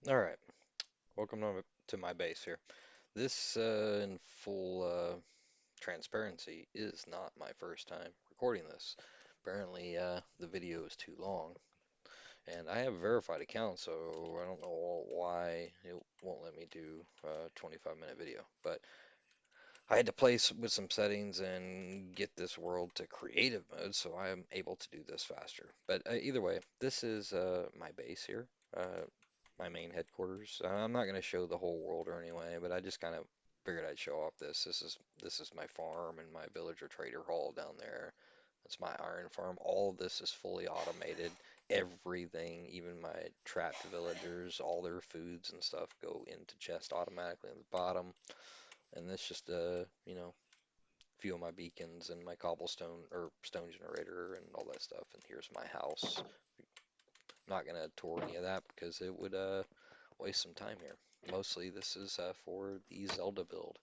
All right, welcome to my base here. This, in full transparency, is not my first time recording this. Apparently, the video is too long, and I have a verified account, so I don't know why it won't let me do a 25-minute video. But I had to play with some settings and get this world to creative mode, so I am able to do this faster. But either way, this is my base here. Uh, my main headquarters. I'm not going to show the whole world or anyway, but I just kind of figured I'd show off this. This is my farm and my villager trader hall down there. That's my iron farm. All of this is fully automated. Everything, even my trapped villagers, all their foods and stuff go into chest automatically at the bottom. And this just few of my beacons and my cobblestone or stone generator and all that stuff. And here's my house. I'm not gonna tour any of that because it would waste some time here. Mostly this is for the Zelda build.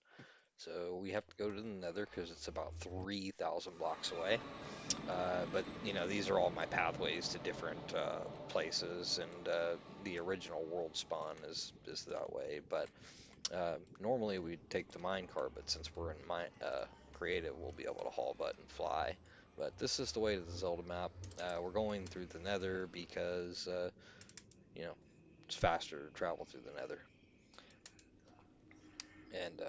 So we have to go to the Nether because it's about 3,000 blocks away. But these are all my pathways to different places, and the original world spawn is that way. But normally we'd take the minecart, but since we're in creative, we'll be able to haul butt and fly. But this is the way to the Zelda map. We're going through the Nether because you know it's faster to travel through the Nether. And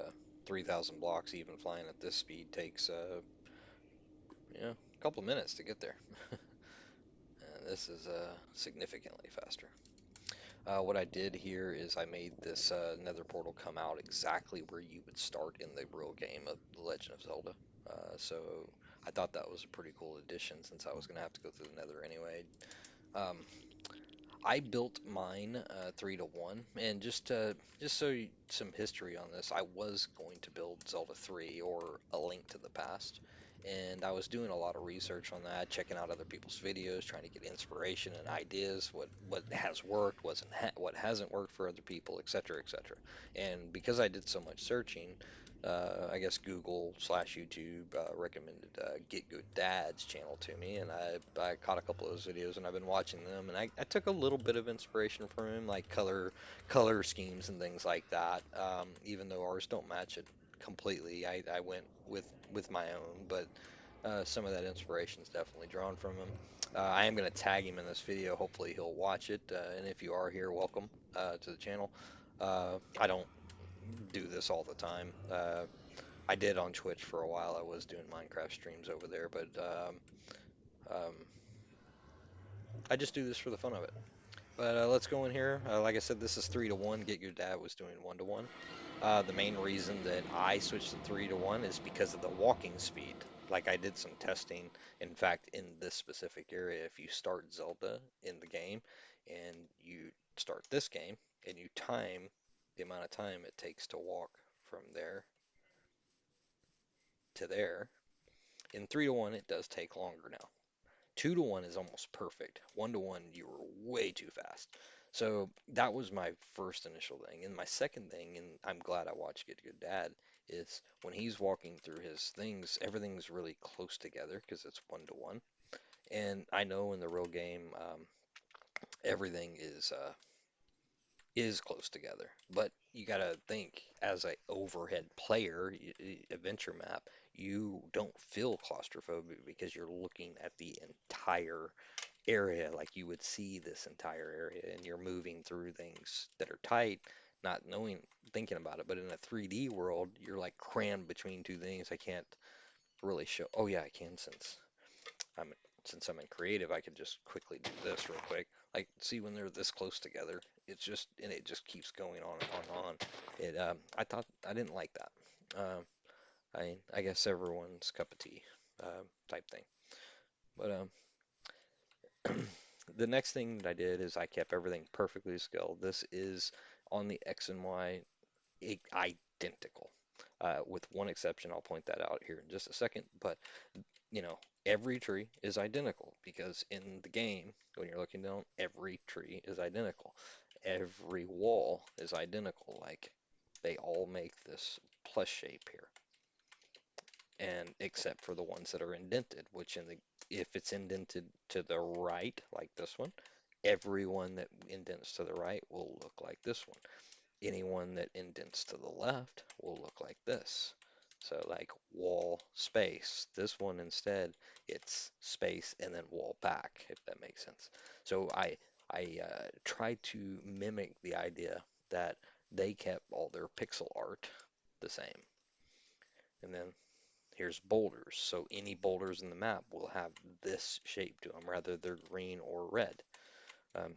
3,000 blocks, even flying at this speed, takes a couple of minutes to get there. And this is significantly faster. What I did here is I made this nether portal come out exactly where you would start in the real game of The Legend of Zelda. So I thought that was a pretty cool addition since I was going to have to go through the nether anyway. Um, I built mine 3 to 1, and just some history on this, I was going to build Zelda 3 or A Link to the Past, and I was doing a lot of research on that, checking out other people's videos, trying to get inspiration and ideas, what has worked, what hasn't worked for other people, etc., etc. And because I did so much searching, I guess Google slash YouTube recommended Get Good Dad's channel to me, and I caught a couple of those videos, and I've been watching them, and I took a little bit of inspiration from him, like color schemes and things like that. Even though ours don't match it completely, I went with my own, but some of that inspiration is definitely drawn from him. I am going to tag him in this video. Hopefully he'll watch it, and if you are here, welcome to the channel. I don't do this all the time. I did on Twitch for a while. I was doing Minecraft streams over there, but um, I just do this for the fun of it. But let's go in here. Like I said, this is 3 to 1. Get Your Dad was doing 1 to 1. The main reason that I switched to 3 to 1 is because of the walking speed. Like I did some testing. In fact, in this specific area, if you start Zelda in the game and you start this game and you time the amount of time it takes to walk from there to there, in 3 to 1, it does take longer now. 2 to 1 is almost perfect. 1 to 1, you were way too fast. So that was my first initial thing. And my second thing, and I'm glad I watched Get Good Dad, is when he's walking through his things, everything's really close together because it's 1 to 1. And I know in the real game, everything is close together. But you gotta think, as a overhead player, adventure map, you don't feel claustrophobic because you're looking at the entire area, like you would see this entire area, and you're moving through things that are tight, not knowing, thinking about it. But in a 3D world, you're like crammed between two things. I can't really show. Oh yeah, I can I'm since I'm in creative, I can just quickly do this real quick. Like, see when they're this close together, it just keeps going on and on and on. I thought I didn't like that. I guess everyone's cup of tea, type thing. But the next thing that I did is I kept everything perfectly scaled. This is on the X and Y identical, with one exception. I'll point that out here in just a second. But every tree is identical because in the game, when you're looking down, every tree is identical. Every wall is identical. Like they all make this plus shape here, and except for the ones that are indented, which if it's indented to the right, like this one, Everyone that indents to the right will look like this one. Anyone that indents to the left will look like this. So like wall, space. This one instead, it's space and then wall back, if that makes sense. So I tried to mimic the idea that they kept all their pixel art the same. And then here's boulders. So any boulders in the map will have this shape to them, rather they're green or red. Um,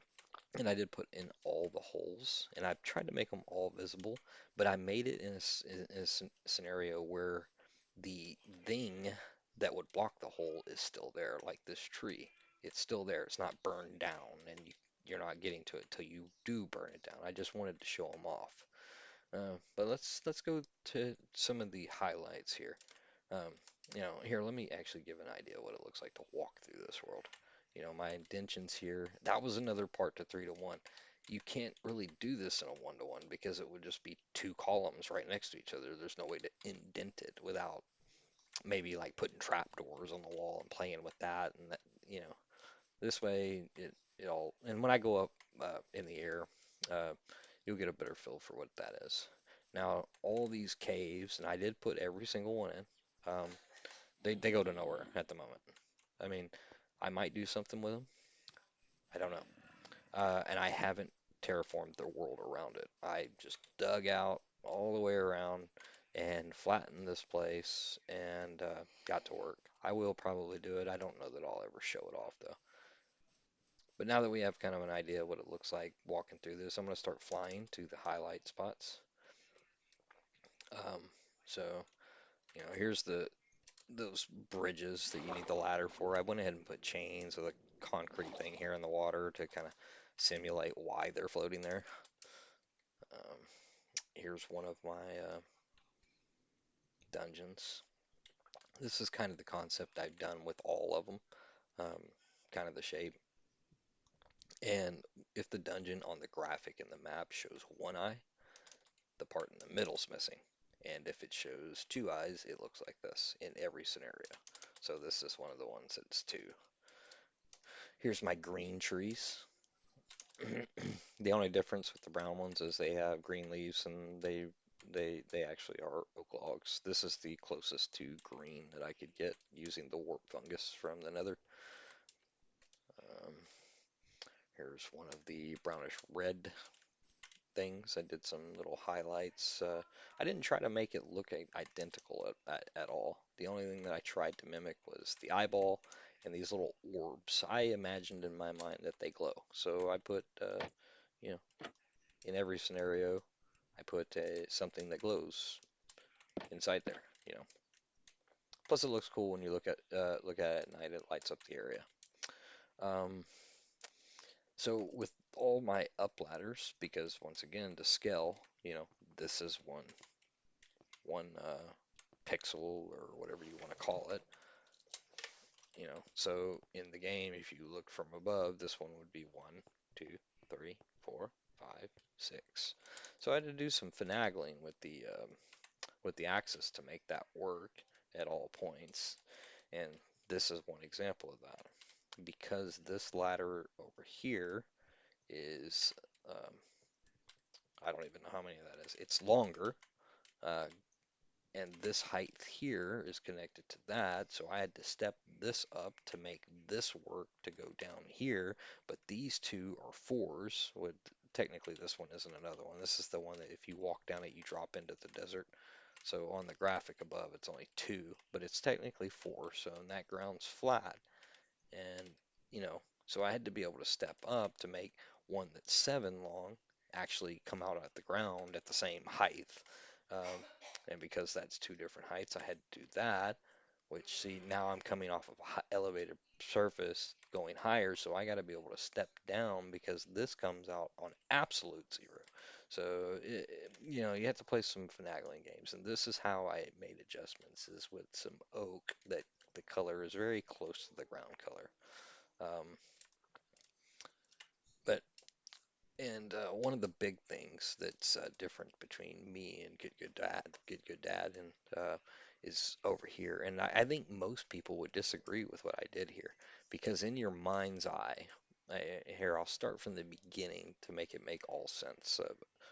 and I did put in all the holes, and I've tried to make them all visible, but I made it in a scenario where the thing that would block the hole is still there, like this tree. It's still there. It's not burned down, and you're not getting to it till you do burn it down. I just wanted to show them off. But let's go to some of the highlights here. Um, here, let me actually give an idea what it looks like to walk through this world. My indentions here, that was another part to 3 to 1. You can't really do this in a 1 to 1 because it would just be two columns right next to each other. There's no way to indent it without maybe like putting trapdoors on the wall and playing with that and that, you know, this way it all, and when I go up in the air, uh, you'll get a better feel for what that is. Now, all these caves, and I did put every single one in. They go to nowhere at the moment. I mean, I might do something with them. I don't know. And I haven't terraformed the world around it. I just dug out all the way around and flattened this place and got to work. I will probably do it. I don't know that I'll ever show it off though. But now that we have kind of an idea what it looks like walking through this, I'm going to start flying to the highlight spots. Um, so, here's those bridges that you need the ladder for. I went ahead and put chains of the concrete thing here in the water to kind of simulate why they're floating there. Um, here's one of my dungeons. This is kind of the concept I've done with all of them, um, kind of the shape. And if the dungeon on the graphic in the map shows one eye, the part in the middle's missing. And if it shows two eyes, it looks like this in every scenario. So this is one of the ones that's two. Here's my green trees. The only difference with the brown ones is they have green leaves and they actually are oak logs. This is the closest to green that I could get using the warp fungus from the nether. Um, here's one of the brownish red things. I did some little highlights. I didn't try to make it look identical at all. The only thing that I tried to mimic was the eyeball and these little orbs. I imagined in my mind that they glow. So I put, you know, in every scenario, I put something that glows inside there, you know. Plus, it looks cool when you look at it at night. It lights up the area. Um, so with all my up ladders, because once again, to scale, this is one pixel or whatever you want to call it. So in the game, if you look from above, this one would be 1, 2, 3, 4, 5, 6. So I had to do some finagling with the axis to make that work at all points. And this is one example of that. Because this ladder over here is, um, I don't even know how many that is. It's longer, uh, and this height here is connected to that, so I had to step this up to make this work to go down here, but these two are fours. Technically this one isn't another one. This is the one that if you walk down it, you drop into the desert. So on the graphic above, it's only two, but it's technically four, so that ground's flat. And, so I had to be able to step up to make one that's 7 long actually come out at the ground at the same height. Um, and because that's two different heights, I had to do that, which, see, now I'm coming off of a elevated surface going higher, so I got to be able to step down because this comes out on absolute zero. So, you have to play some finagling games, and this is how I made adjustments, is with some oak that the color is very close to the ground color. Um, but and one of the big things that's different between me and Good Good Dad, and is over here. And I think most people would disagree with what I did here, because in your mind's eye, Here, I'll start from the beginning to make it make all sense.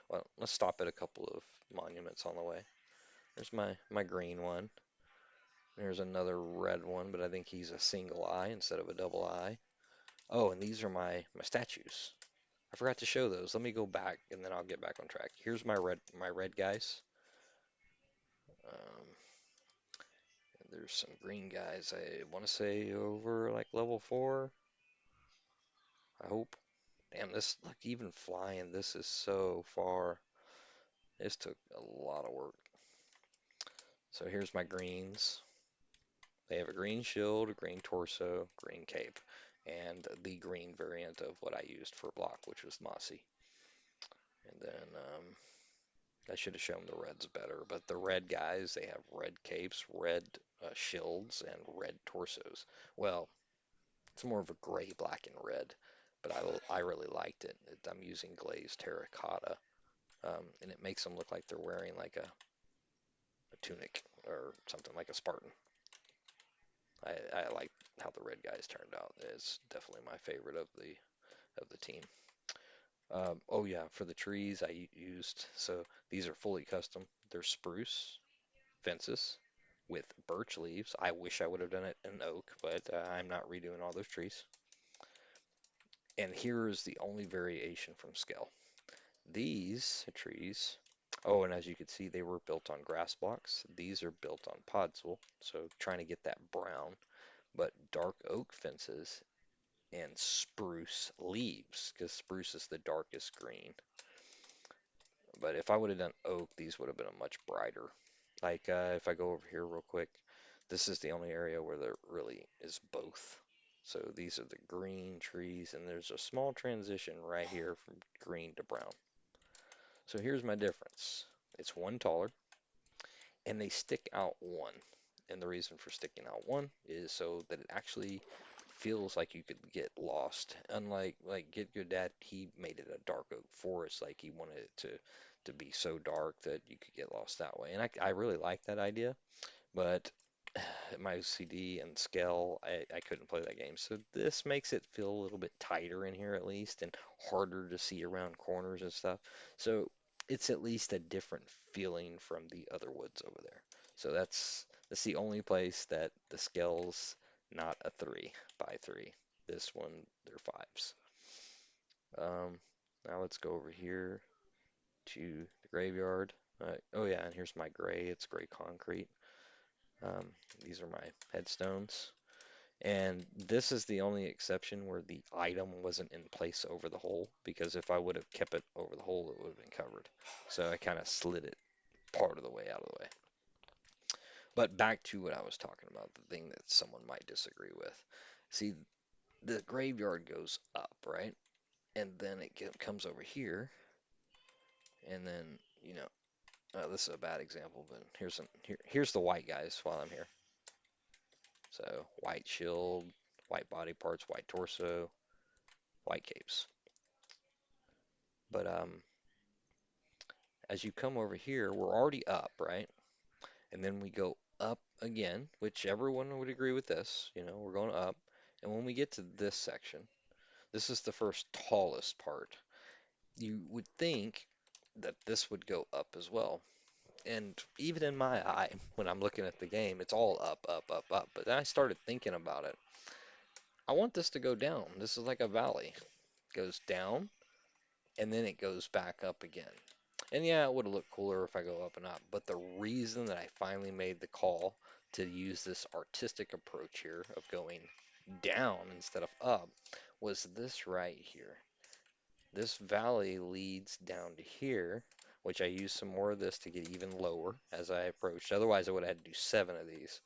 Well, let's stop at a couple of monuments on the way. There's my green one. There's another red one, but I think he's a single eye instead of a double eye. Oh, and these are my statues. I forgot to show those. Let me go back and then I'll get back on track. Here's my red guys. Um, and there's some green guys. I want to say over like level 4, I hope. Damn, this, look, even flying, this is so far. This took a lot of work. So here's my greens. They have a green shield, a green torso, green cape, and the green variant of what I used for block, which was mossy. And then I should have shown the reds better, but the red guys, they have red capes, red shields, and red torsos. Well, it's more of a gray, black, and red, but I really liked it. I'm using glazed terracotta, and it makes them look like they're wearing like a tunic or something like a Spartan. I like how the red guys turned out. It's definitely my favorite of the team. Oh yeah, for the trees I used, so these are fully custom. They're spruce fences with birch leaves. I wish I would have done it in oak, but I'm not redoing all those trees. And here is the only variation from scale. These trees, oh, and as you can see, they were built on grass blocks. These are built on podzol, so trying to get that brown, but dark oak fences and spruce leaves, because spruce is the darkest green. But if I would have done oak, these would have been a much brighter. Like if I go over here real quick, this is the only area where there really is both. So these are the green trees, and there's a small transition right here from green to brown. So here's my difference. It's one taller, and they stick out one. And the reason for sticking out one is so that it actually feels like you could get lost. Unlike like Get Good Dad, he made it a dark oak forest, like he wanted it to be so dark that you could get lost that way. And I really like that idea, but my OCD and scale, I couldn't play that game. So this makes it feel a little bit tighter in here at least, and harder to see around corners and stuff. So it's at least a different feeling from the other woods over there. So that's the only place that the scale's not a 3 by 3. This one, they're fives. Um, Now let's go over here to the graveyard. Oh yeah, and here's my gray. It's gray concrete. Um, these are my headstones. And this is the only exception where the item wasn't in place over the hole, because if I would have kept it over the hole, it would have been covered. So I kind of slid it part of the way out of the way. But back to what I was talking about, the thing that someone might disagree with. See, the graveyard goes up, right? And then comes over here, and then, you know, this is a bad example, but here's the white guys while I'm here. So white shield, white body parts, white torso, white capes. But as you come over here, we're already up, right? And then we go up again, which everyone would agree with this. We're going up. And when we get to this section, this is the first tallest part. You would think that this would go up as well. And even in my eye, when I'm looking at the game, it's all up, up, up, up. But then I started thinking about it. I want this to go down. This is like a valley. It goes down, and then it goes back up again. And yeah, it would have looked cooler if I go up and up. But the reason that I finally made the call to use this artistic approach here of going down instead of up was this right here. This valley leads down to here, which I used some more of this to get even lower as I approached. Otherwise, I would have had to do 7 of these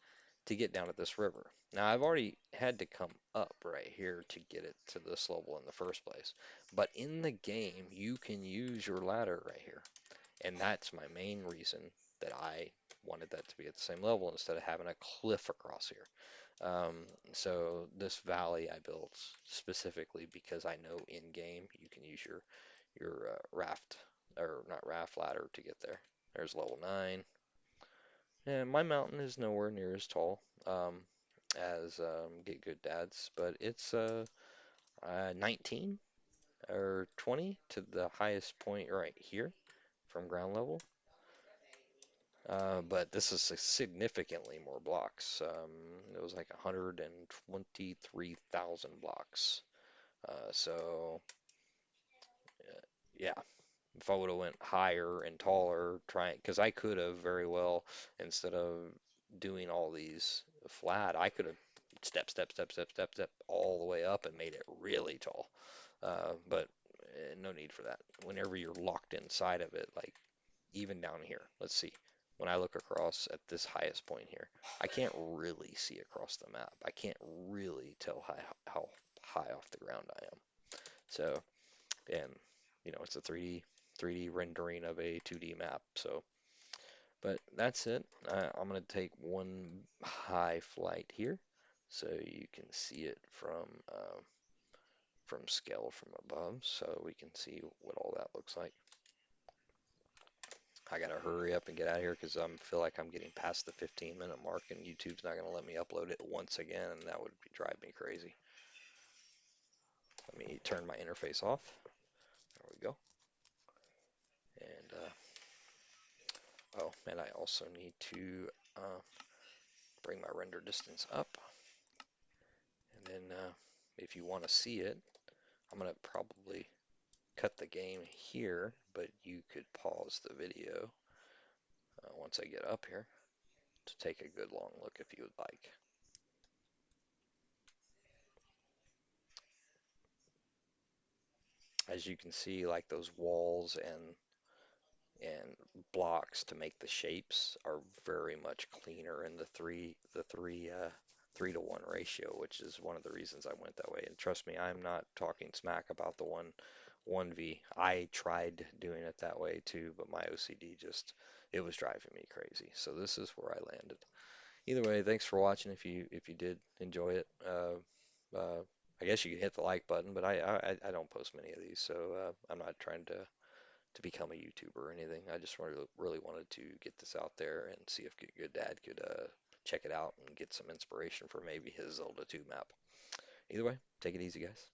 to get down at this river. Now, I've already had to come up right here to get it to this level in the first place. But in the game, you can use your ladder right here. And that's my main reason that I wanted that to be at the same level instead of having a cliff across here. So this valley I built specifically because I know in game you can use your raft, or not raft, ladder to get there. There's level 9. And my mountain is nowhere near as tall as Get Good Dad's, but it's 19 or 20 to the highest point right here from ground level. But this is significantly more blocks. It was like 123,000 blocks. So yeah, if I would have went higher and taller, trying, because I could have very well, instead of doing all these flat, I could have step all the way up and made it really tall. But no need for that. Whenever you're locked inside of it, like even down here, let's see. When I look across at this highest point here, I can't really see across the map. I can't really tell how high off the ground I am. So, and it's a 3D rendering of a 2D map. So, but that's it. I'm gonna take one high flight here, so you can see it from scale from above, so we can see what all that looks like. I gotta hurry up and get out of here because I feel like I'm getting past the 15-minute mark, and YouTube's not gonna let me upload it once again, and that would drive me crazy. Let me turn my interface off. There we go. And oh, and I also need to bring my render distance up. And then if you want to see it, I'm going to probably cut the game here, but you could pause the video once I get up here to take a good long look if you would like. As you can see, like those walls and blocks to make the shapes are very much cleaner in the 3-to-1 ratio, which is one of the reasons I went that way. And trust me, I'm not talking smack about the 1v. I tried doing it that way too, but my OCD just it was driving me crazy. So this is where I landed. Either way, thanks for watching. If you did enjoy it, I guess you can hit the like button, but I don't post many of these, so I'm not trying to become a YouTuber or anything. I just really wanted to get this out there and see if Good Dad could check it out and get some inspiration for maybe his Zelda 2 map. Either way, take it easy, guys.